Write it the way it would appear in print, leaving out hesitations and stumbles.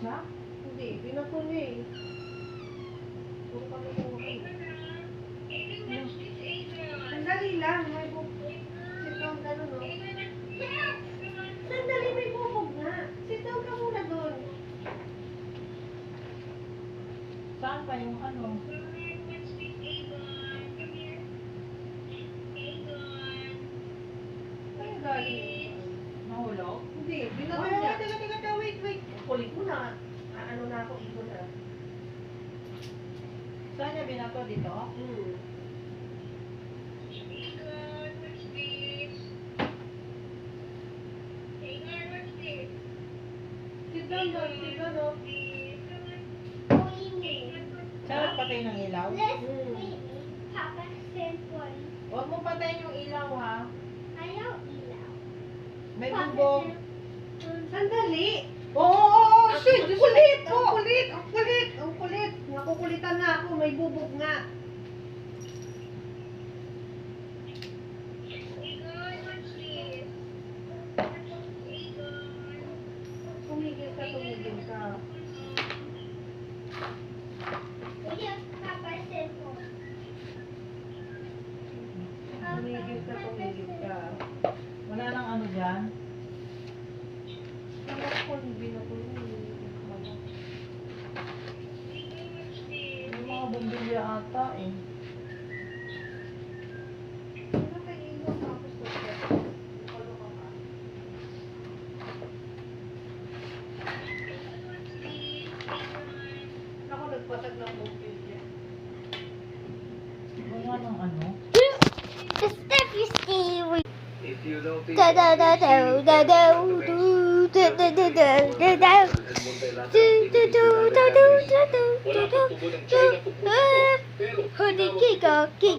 siya? Hindi, pinapun niya eh. Puro kami kumain. Sandali lang, may bubog. Sit down ka nun, no? Sandali, may bubog nga. Sit down ka muna doon. Saan pa yung ano? Ay, galing. Nahulog? Hindi, pinapun niya. Teka, wait. Kulit mo na. Ano na ako, ikot na. Saan niya binato dito? Sit down, no? Saan nagpatay ng ilaw? Papa simple. Huwag mo patayin yung ilaw ha. Ayaw ilaw. May bubog. Sandali! Oo, shit! Kulit! Ang kulit! Nakukulitan na ako, may bubog nga. Tumigil ka. Ayaw Papa simple. Tumigil ka. Wala nang ano dyan. May mga bumbilya ata eh. Ako nagpatag ng bumbilya. Wala nang ano. Step you stay. If you don't think Da da da da da da do da da da da da da do do do do do do do do do. Hoodie kick.